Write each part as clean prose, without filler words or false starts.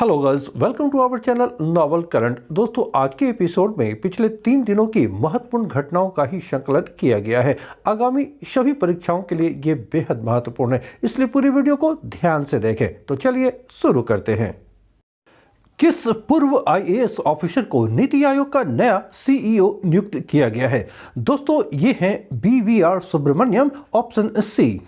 Hello guys, welcome to our channel novel current. दोस्तों, आज के एपिसोड में पिछले 3 दिनों की महत्वपूर्ण घटनाओं का ही संकलन किया गया है। आगामी सभी परीक्षाओं के लिए ये बेहद महत्वपूर्ण है, इसलिए पूरी वीडियो को ध्यान से देखें। तो चलिए शुरू करते हैं। किस पूर्व आईएएस ऑफिसर को नीति आयोग का नया सीईओ नियुक्त किया गया है? दोस्तों, ये हैं बीवीआर सुब्रमण्यम, ऑप्शन सी।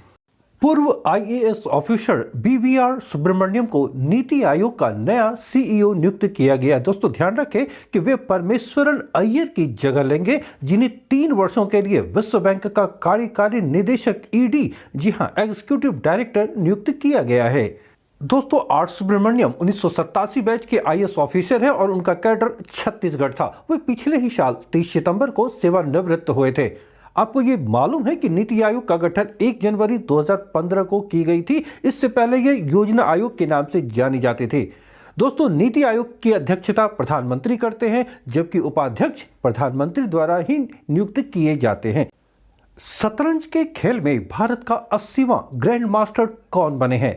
पूर्व आईएएस ऑफिसर बीवीआर सुब्रमण्यम को नीति आयोग का नया सीईओ नियुक्त किया गया। दोस्तों, ध्यान रखें कि वे परमेश्वरन अय्यर की जगह लेंगे, जिन्हें 3 वर्षों के लिए विश्व बैंक का कार्यकारी निदेशक ईडी, जी हां, एग्जीक्यूटिव डायरेक्टर नियुक्त किया गया है। दोस्तों, आर सुब्रमण्यम 1987 बैच के आईएएस ऑफिसर हैं और उनका कैडर छत्तीसगढ़ था। वे पिछले ही साल 30 सितंबर को सेवानिवृत्त हुए थे। आपको ये मालूम है कि नीति आयोग का गठन 1 जनवरी 2015 को की गई थी। इससे पहले ये योजना आयोग के नाम से जानी जाती थी। दोस्तों, नीति आयोग की अध्यक्षता प्रधानमंत्री करते हैं, जबकि उपाध्यक्ष प्रधानमंत्री द्वारा ही नियुक्त किए जाते हैं। शतरंज के खेल में भारत का 80वां ग्रैंड मास्टर कौन बने हैं?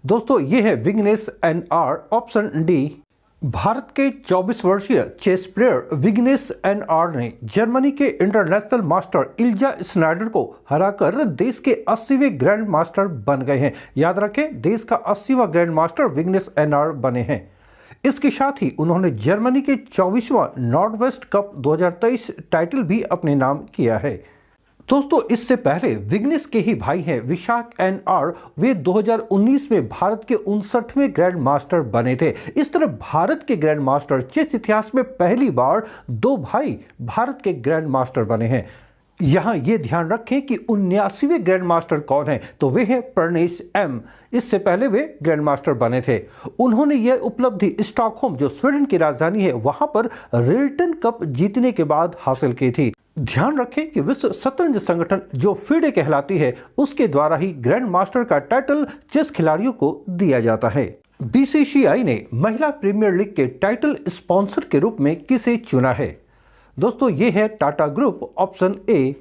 दोस्तों, ये है Vignesh NR., option D. Bharat के 24 वर्षीय चेस प्लेयर विग्नेश एन.आर. ने जर्मनी के इंटरनेशनल मास्टर इल्जा स्नाइडर को हराकर देश के 80वें ग्रैंड मास्टर बन गए हैं। याद रखें, देश का 80वां ग्रैंड मास्टर विग्नेश एन.आर. बने हैं। इसके साथ ही उन्होंने जर्मनी के 24वां नॉर्थ वेस्ट कप 2023 टाइटल भी अपने नाम किया है। दोस्तों, इससे पहले विग्नेश के ही भाई हैं विशाख एन.आर. वे 2019 में भारत के 59वें ग्रैंड मास्टर बने थे। इस तरह भारत के ग्रैंड मास्टर चेस इतिहास में पहली बार 2 भाई भारत के ग्रैंड मास्टर बने हैं। यहाँ ये ध्यान रखें कि 79वें ग्रैंड मास्टर कौन है, तो वे हैं प्रनेश एम। इससे पहले वे ग्रैंड मास्टर बने थे। उन्होंने यह उपलब्धि स्टॉकहोम, जो स्वीडन की राजधानी है, वहां पर रेल्टन कप जीतने के बाद हासिल की थी। ध्यान रखें कि विश्व शतरंज संगठन, जो फिडे कहलाती है, उसके द्वारा ही ग्रैंड मास्टर का टाइटल चेस खिलाड़ियों को दिया जाता है। बीसीसीआई ने महिला प्रीमियर लीग के टाइटल स्पॉन्सर के रूप में किसे चुना है? दोस्तों, ये है टाटा ग्रुप, ऑप्शन ए।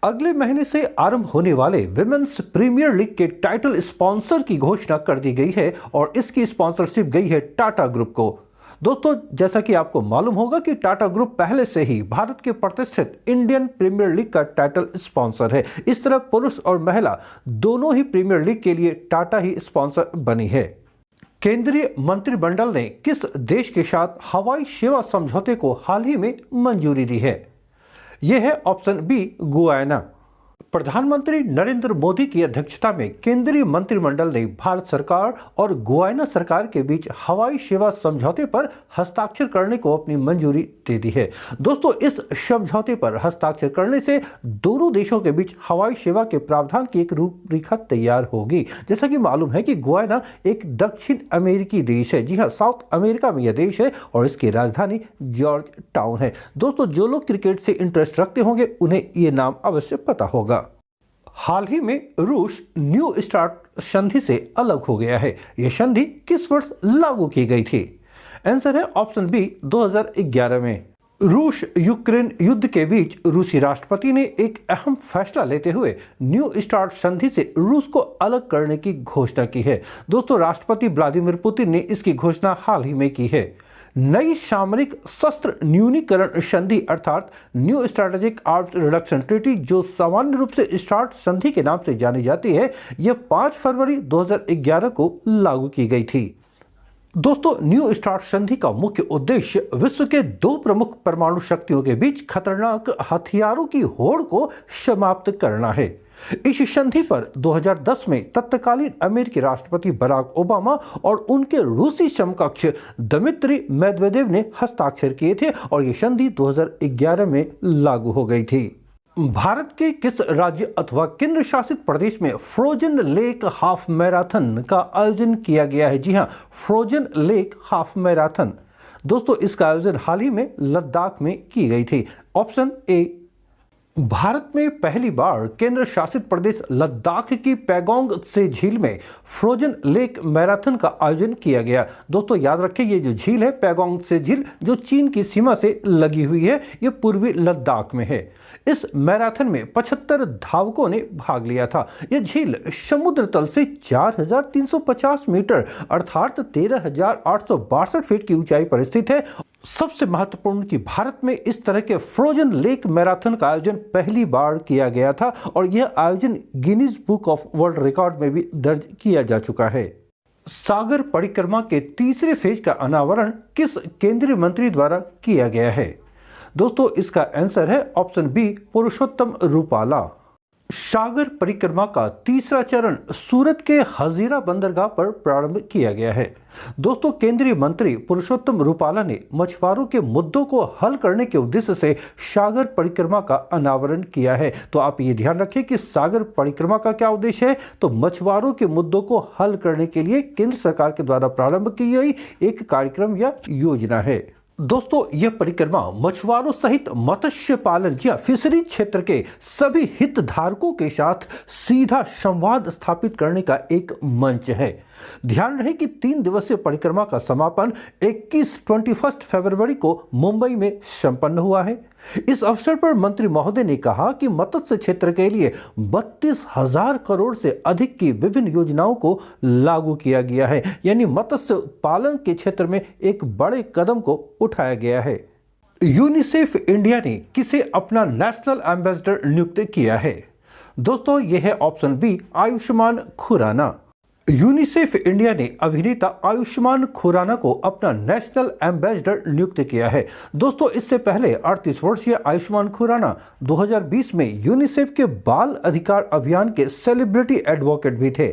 अगले महीने से आरंभ होने वाले विमेन्स प्रीमियर लीग के टाइटल स्पॉन्सर की घोषणा कर दी गई है और इसकी स्पॉन्सरशिप गई है टाटा ग्रुप को। दोस्तों, जैसा कि आपको मालूम होगा कि टाटा ग्रुप पहले से ही भारत के प्रतिष्ठित इंडियन प्रीमियर लीग का टाइटल स्पॉन्सर है। इस तरह पुरुष और महिला दोनों ही प्रीमियर लीग के लिए टाटा ही स्पॉन्सर बनी है। केंद्रीय मंत्रिमंडल ने किस देश के साथ हवाई सेवा समझौते को हाल ही में मंजूरी दी है? यह है ऑप्शन बी, गुयाना। प्रधानमंत्री नरेंद्र मोदी की अध्यक्षता में केंद्रीय मंत्रिमंडल ने भारत सरकार और गुयाना सरकार के बीच हवाई सेवा समझौते पर हस्ताक्षर करने को अपनी मंजूरी दे दी है। दोस्तों, इस समझौते पर हस्ताक्षर करने से दोनों देशों के बीच हवाई सेवा के प्रावधान की एक रूपरेखा तैयार होगी। जैसा कि मालूम है कि गुयाना एक दक्षिण अमेरिकी देश है। जी हाँ, साउथ अमेरिका में यह देश है और इसकी राजधानी जॉर्ज टाउन है। दोस्तों, जो लोग क्रिकेट से इंटरेस्ट रखते होंगे उन्हें ये नाम अवश्य पता होगा। हाल ही में रूस न्यू स्टार्ट संधि से अलग हो गया है। यह संधि किस वर्ष लागू की गई थी? आंसर है ऑप्शन बी, 2011 में। रूस यूक्रेन युद्ध के बीच रूसी राष्ट्रपति ने एक अहम फैसला लेते हुए न्यू स्टार्ट संधि से रूस को अलग करने की घोषणा की है। दोस्तों, राष्ट्रपति व्लादिमीर पुतिन ने इसकी घोषणा हाल ही में की है। नई सामरिक शस्त्र न्यूनीकरण संधि अर्थात new strategic arms reduction treaty, जो सामान्य रूप से स्टार्ट संधि के नाम से जानी जाती है, यह 5 फरवरी 2011 को लागू की गई थी। दोस्तों, न्यू स्टार्ट संधि का मुख्य उद्देश्य विश्व के 2 प्रमुख परमाणु शक्तियों के बीच खतरनाक हथियारों की होड़ को समाप्त करना है। इस संधि पर 2010 में तत्कालीन अमेरिकी राष्ट्रपति बराक ओबामा और उनके रूसी समकक्ष दमित्री मेदवेदेव ने हस्ताक्षर किए थे और यह संधि 2011 में लागू हो गई थी। भारत के किस राज्य अथवा केंद्र शासित प्रदेश में फ्रोजन लेक हाफ मैराथन का आयोजन किया गया है? जी हाँ, फ्रोजन लेक हाफ मैराथन। दोस्तों, इसका आयोजन हाल ही में लद्दाख में की गई थी। Option A. भारत में पहली बार केंद्र शासित प्रदेश लद्दाख की पैगोंग से झील में फ्रोजन लेक मैराथन का आयोजन किया गया। दोस्तों याद रखें, ये जो झील है पैगोंग से झील जो चीन की सीमा से लगी हुई है, ये पूर्वी लद्दाख में है। इस मैराथन में 75 धावकों ने भाग लिया था। यह झील समुद्र तल से 4350 मीटर अर्थात 13,862 फीट की ऊंचाई पर स्थित है। सबसे महत्वपूर्ण कि भारत में इस तरह के फ्रोजन लेक मैराथन का आयोजन पहली बार किया गया था और यह आयोजन Guinness book of world record में भी दर्ज किया जा चुका है। सागर परिक्रमा के तीसरे फेज का अनावरण किस केंद्रीय मंत्री द्वारा किया गया है? दोस्तों इसका आंसर है ऑप्शन बी, पुरुषोत्तम रूपाला। सागर परिक्रमा का तीसरा चरण सूरत के हजीरा बंदरगाह पर प्रारंभ किया गया है। दोस्तों केंद्रीय मंत्री पुरुषोत्तम रूपाला ने मछुआरों के मुद्दों को हल करने के उद्देश्य से सागर परिक्रमा का अनावरण किया है। तो आप ये ध्यान रखें कि सागर परिक्रमा का क्या उद्देश्य है, तो मछुआरों के मुद्दों को हल करने के लिए केंद्र सरकार के द्वारा प्रारंभ की गई एक कार्यक्रम या योजना है। दोस्तों यह परिक्रमा मछुआरों सहित मत्स्य पालन या फिशरी क्षेत्र के सभी हितधारकों के साथ सीधा संवाद स्थापित करने का एक मंच है। ध्यान रहे कि 3 दिवसीय परिक्रमा का समापन 21 फरवरी को मुंबई में संपन्न हुआ है। इस अवसर पर मंत्री महोदय ने कहा कि मत्स्य क्षेत्र के लिए 32,000 करोड़ से अधिक की विभिन्न योजनाओं को लागू किया गया है, यानी मत्स्य पालन के क्षेत्र में एक बड़े कदम को उठाया गया है। यूनिसेफ इंडिया ने किसे अपना नेशनल एम्बेसडर नियुक्त किया है? दोस्तों यह है option B, Ayushmann Khurrana. UNICEF India ने अभिनेता आयुष्मान खुराना को अपना नेशनल एम्बेसडर नियुक्त किया है। दोस्तों इससे पहले 38 वर्षीय आयुष्मान खुराना 2020 में यूनिसेफ के बाल अधिकार अभियान के सेलिब्रिटी एडवोकेट भी थे।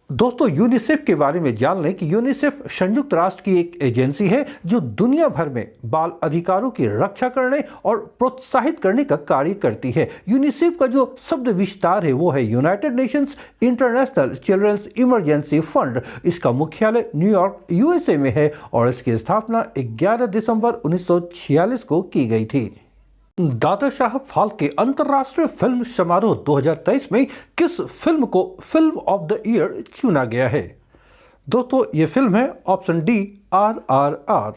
दोस्तों यूनिसेफ के बारे में जान लें कि यूनिसेफ संयुक्त राष्ट्र की एक एजेंसी है जो दुनिया भर में बाल अधिकारों की रक्षा करने और प्रोत्साहित करने का कार्य करती है। यूनिसेफ का जो शब्द विस्तार है वो है United Nations International Children's Emergency Fund. इसका मुख्यालय न्यूयॉर्क यूएसए में है और इसकी स्थापना 11 दिसंबर 1946 को की गई थी। दादा साहब फाल्के अंतर्राष्ट्रीय फिल्म समारोह 2023 में किस फिल्म को फिल्म ऑफ द ईयर चुना गया है? दोस्तों ये फिल्म है ऑप्शन डी, RRR।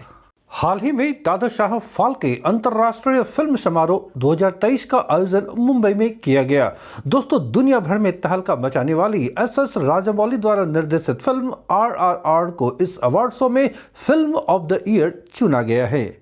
हाल ही में दादा साहब फाल्के अंतर्राष्ट्रीय फिल्म समारोह 2023 का आयोजन मुंबई में किया गया। दोस्तों दुनिया भर में तहलका मचाने वाली SS राजामौली द्वारा निर्देशित फिल्म RRR को इस अवार्ड शो में फिल्म ऑफ द ईयर चुना गया है।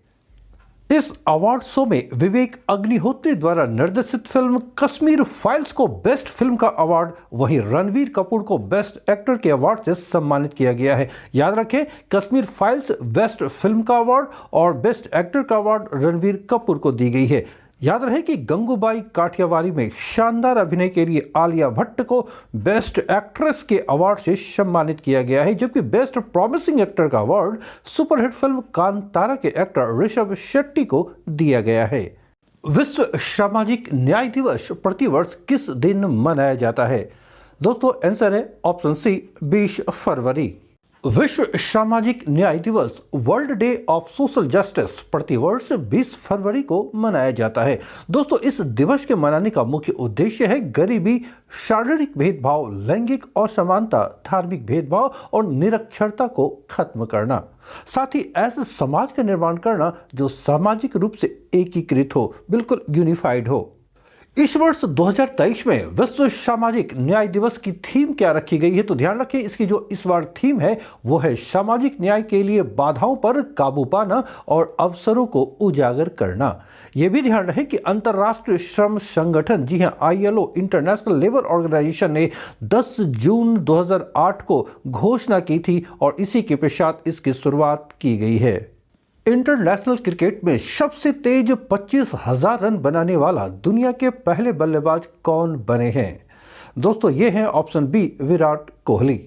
इस अवार्ड शो में विवेक अग्निहोत्री द्वारा निर्देशित फिल्म कश्मीर फाइल्स को बेस्ट फिल्म का अवार्ड, वहीं रणवीर कपूर को बेस्ट एक्टर के अवार्ड से सम्मानित किया गया है। याद रखें कश्मीर फाइल्स बेस्ट फिल्म का अवार्ड और बेस्ट एक्टर का अवार्ड रणवीर कपूर को दी गई है। याद रहे कि गंगूबाई काठियावाड़ी में शानदार अभिनय के लिए आलिया भट्ट को बेस्ट एक्ट्रेस के अवार्ड से सम्मानित किया गया है, जबकि बेस्ट प्रॉमिसिंग एक्टर का अवार्ड सुपरहिट फिल्म कांतारा के एक्टर ऋषभ शेट्टी को दिया गया है। विश्व सामाजिक न्याय दिवस प्रतिवर्ष किस दिन मनाया जाता है? दोस्तों आंसर है ऑप्शन सी, 20 फरवरी। विश्व सामाजिक न्याय दिवस world day of social justice प्रतिवर्ष 20 फरवरी को मनाया जाता है। दोस्तों इस दिवस के मनाने का मुख्य उद्देश्य है गरीबी, शारीरिक भेदभाव, लैंगिक असमानता, धार्मिक भेदभाव और निरक्षरता को खत्म करना, साथ ही ऐसे समाज का निर्माण करना जो सामाजिक रूप से एकीकृत हो, बिल्कुल यूनिफाइड हो। इस वर्ष 2023 में विश्व सामाजिक न्याय दिवस की थीम क्या रखी गई है? तो ध्यान रखें इसकी जो इस बार थीम है वो है सामाजिक न्याय के लिए बाधाओं पर काबू पाना और अवसरों को उजागर करना। यह भी ध्यान रहे कि अंतर्राष्ट्रीय श्रम संगठन, जी हां ILO इंटरनेशनल लेबर ऑर्गेनाइजेशन ने 10 जून 2008 को घोषणा की थी और इसी के पश्चात इसकी शुरुआत की गई है। इंटरनेशनल क्रिकेट में सबसे तेज 25,000 रन बनाने वाला दुनिया के पहले बल्लेबाज कौन बने हैं? दोस्तों ये हैं option B, Virat Kohli.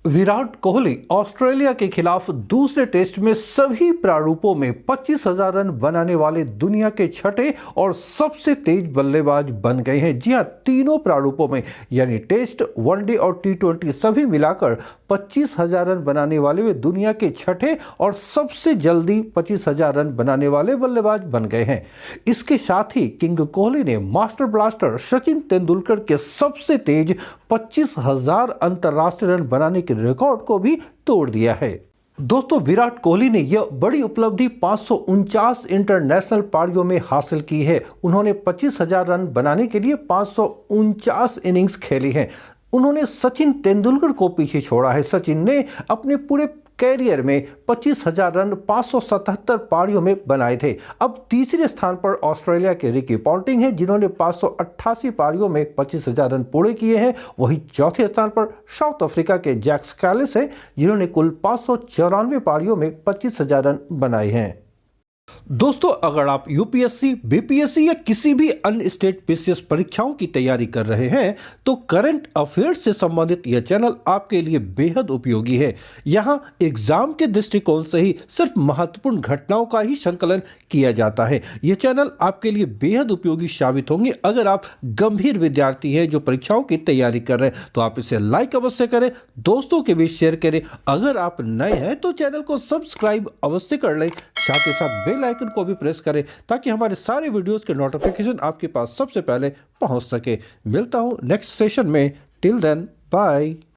Virat Kohli Australia के खिलाफ दूसरे टेस्ट में सभी प्रारूपों में 25,000 रन बनाने वाले दुनिया के छठे और सबसे तेज बल्लेबाज बन गए हैं। जी हां, तीनों प्रारूपों में यानी टेस्ट, वनडे और टी20 सभी मिलाकर 25,000 रन बनाने वाले वे दुनिया के छठे और सबसे जल्दी 25,000 रन बनाने वाले बल्लेबाज बन गए हैं। इसके साथ ही किंग कोहली ने मास्टर ब्लास्टर सचिन तेंदुलकर के सबसे तेज 25,000 अंतर्राष्ट्रीय रन बनाने के रिकॉर्ड को भी तोड़ दिया है। दोस्तों, विराट कोहली ने यह बड़ी उपलब्धि 549 इंटरनेशनल पारियों में हासिल की है। उन्होंने 25,000 रन बनाने के लिए 549 इनिंग्स खेली हैं। उन्होंने सचिन तेंदुलकर को पीछे छोड़ा है। सचिन ने अपने पूरे कैरियर में 25,000 रन 577 पारियों में बनाए थे। अब तीसरे स्थान पर ऑस्ट्रेलिया के रिकी पॉन्टिंग हैं, जिन्होंने 588 पारियों में 25,000 रन पूरे किए हैं। वहीं चौथे स्थान पर साउथ अफ्रीका के जैक कैलिस हैं, जिन्होंने कुल 594 पारियों में 25,000 रन बनाए हैं। दोस्तों, अगर आप यूपीएससी, बीपीएससी या किसी भी अन्य स्टेट पीसीएस परीक्षाओं की तैयारी कर रहे हैं तो करंट अफेयर्स से संबंधित यह चैनल आपके लिए बेहद उपयोगी है। यहां एग्जाम के दृष्टिकोण से ही सिर्फ महत्वपूर्ण घटनाओं का ही संकलन किया जाता है। यह चैनल आपके लिए बेहद उपयोगी साबित होंगे। अगर आप गंभीर विद्यार्थी हैं जो परीक्षाओं की तैयारी कर रहे हैं तो आप इसे लाइक अवश्य करें, दोस्तों के बीच शेयर करें। अगर आप नए हैं तो चैनल को सब्सक्राइब अवश्य कर लें, साथ ही साथ बेल आइकन को भी प्रेस करें ताकि हमारे सारे वीडियोस के नोटिफिकेशन आपके पास सबसे पहले पहुंच सके। मिलता हूं नेक्स्ट सेशन में। Till then, bye.